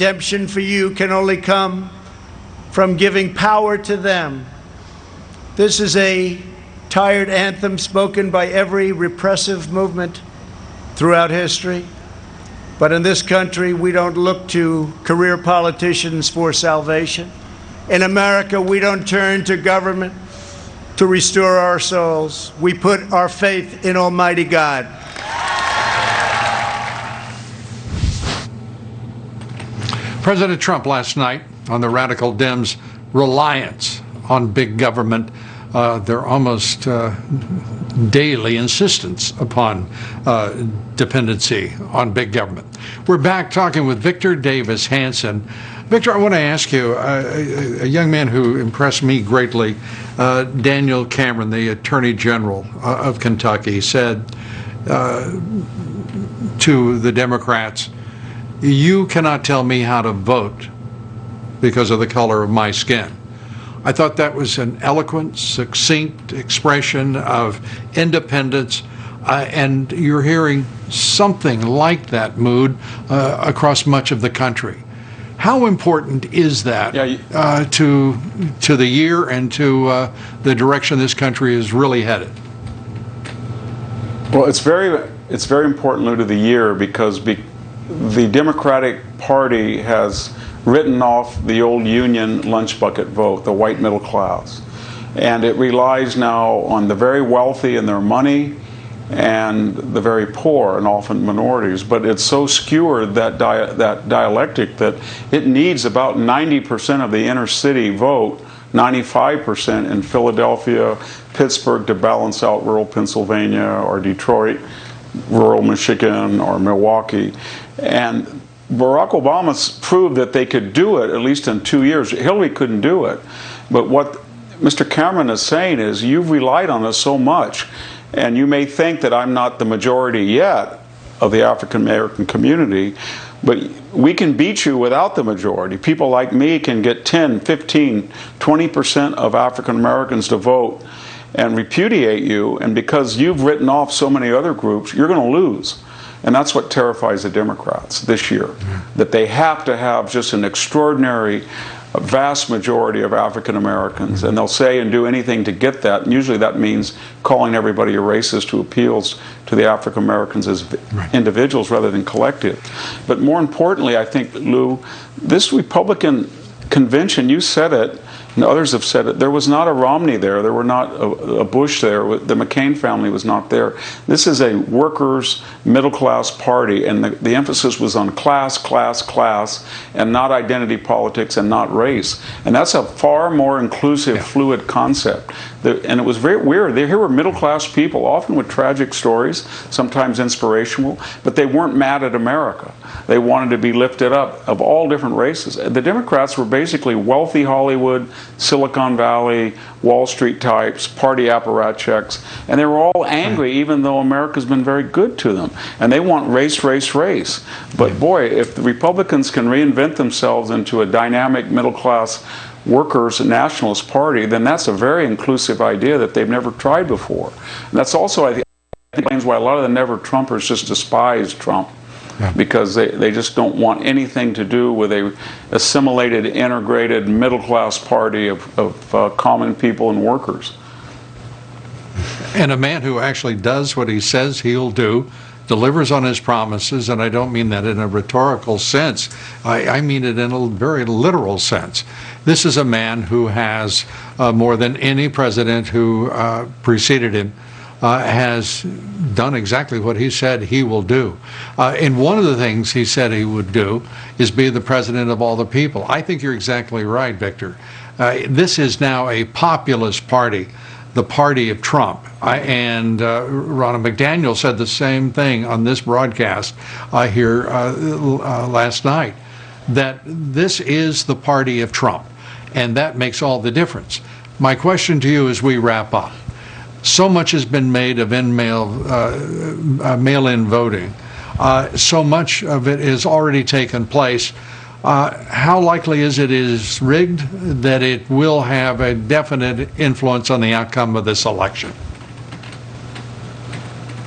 Redemption for you can only come from giving power to them. This is a tired anthem spoken by every repressive movement throughout history. But in this country, we don't look to career politicians for salvation. In America, we don't turn to government to restore our souls. We put our faith in Almighty God. President Trump last night on the radical Dems' reliance on big government, their almost daily insistence upon dependency on big government. We're back talking with Victor Davis Hanson. Victor, I want to ask you, a young man who impressed me greatly, Daniel Cameron, the Attorney General of Kentucky, said to the Democrats, "You cannot tell me how to vote because of the color of my skin." I thought that was an eloquent, succinct expression of independence, and you're hearing something like that mood across much of the country. How important is that to the year and to the direction this country is really headed? Well, it's very important, Lou, to the year because the Democratic Party has written off the old Union lunch bucket vote, the white middle class. And it relies now on the very wealthy and their money and the very poor and often minorities. But it's so skewered, that dialectic, that it needs about 90% of the inner city vote, 95% in Philadelphia, Pittsburgh to balance out rural Pennsylvania or Detroit, rural Michigan or Milwaukee. And Barack Obama's proved that they could do it, at least in 2 years. Hillary couldn't do it. But what Mr. Cameron is saying is, you've relied on us so much, and you may think that I'm not the majority yet of the African American community, but we can beat you without the majority. People like me can get 10, 15, 20% of African Americans to vote and repudiate you, and because you've written off so many other groups, you're going to lose. And that's what terrifies the Democrats this year, that they have to have just an extraordinary, vast majority of African Americans, and they'll say and do anything to get that, and usually that means calling everybody a racist who appeals to the African Americans as individuals rather than collective. But more importantly, I think, Lou, this Republican convention, you said it, and others have said it, there was not a Romney there, there were not a Bush there, the McCain family was not there. This is a workers' middle-class party, and the emphasis was on class, class, class, and not identity politics and not race. And that's a far more inclusive, fluid concept. And it was very weird. Here were middle-class people, often with tragic stories, sometimes inspirational, but they weren't mad at America. They wanted to be lifted up of all different races. The Democrats were basically wealthy Hollywood, Silicon Valley, Wall Street types, party apparatchiks, and they were all angry even though America's been very good to them. And they want race, race, race. But boy, if the Republicans can reinvent themselves into a dynamic middle-class workers nationalist party, then that's a very inclusive idea that they've never tried before. And that's also, I think, explains why a lot of the never-Trumpers just despise Trump. Because they just don't want anything to do with a assimilated, integrated, middle-class party of common people and workers. And a man who actually does what he says he'll do, delivers on his promises, and I don't mean that in a rhetorical sense. I mean it in a very literal sense. This is a man who has, more than any president who preceded him, has done exactly what he said he will do. And one of the things he said he would do is be the president of all the people. I think you're exactly right, Victor. This is now a populist party, the party of Trump. And Ronna McDaniel said the same thing on this broadcast here last night, that this is the party of Trump. And that makes all the difference. My question to you as we wrap up, so much has been made of mail-in voting. So much of it has already taken place. How likely is it is rigged, that it will have a definite influence on the outcome of this election?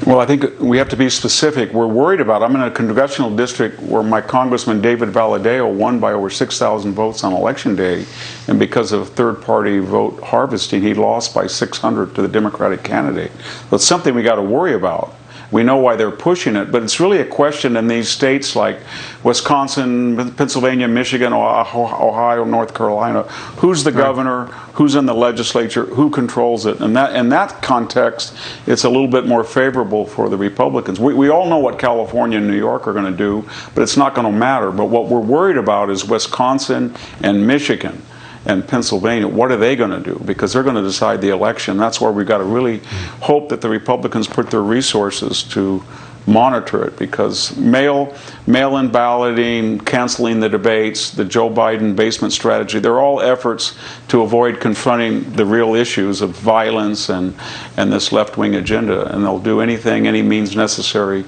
Well, I think we have to be specific. We're worried about, I'm in a congressional district where my Congressman David Valadao won by over 6,000 votes on Election Day, and because of third-party vote harvesting, he lost by 600 to the Democratic candidate. So it's something we got to worry about. We know why they're pushing it, but it's really a question in these states like Wisconsin, Pennsylvania, Michigan, Ohio, North Carolina. Who's the governor? Who's in the legislature? Who controls it? And that, in that context, it's a little bit more favorable for the Republicans. We all know what California and New York are going to do, but it's not going to matter. But what we're worried about is Wisconsin and Michigan and Pennsylvania. What are they going to do? Because they're going to decide the election. That's where we've got to really hope that the Republicans put their resources to monitor it, because mail-in balloting, canceling the debates, the Joe Biden basement strategy, they're all efforts to avoid confronting the real issues of violence and this left-wing agenda. And they'll do anything, any means necessary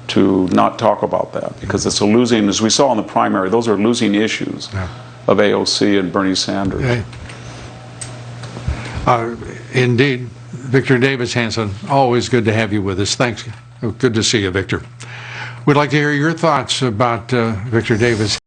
to not talk about that, because it's a losing, as we saw in the primary, those are losing issues. Yeah. Of AOC and Bernie Sanders. Indeed. Victor Davis Hanson, always good to have you with us. Thanks. Good to see you, Victor. We'd like to hear your thoughts about Victor Davis.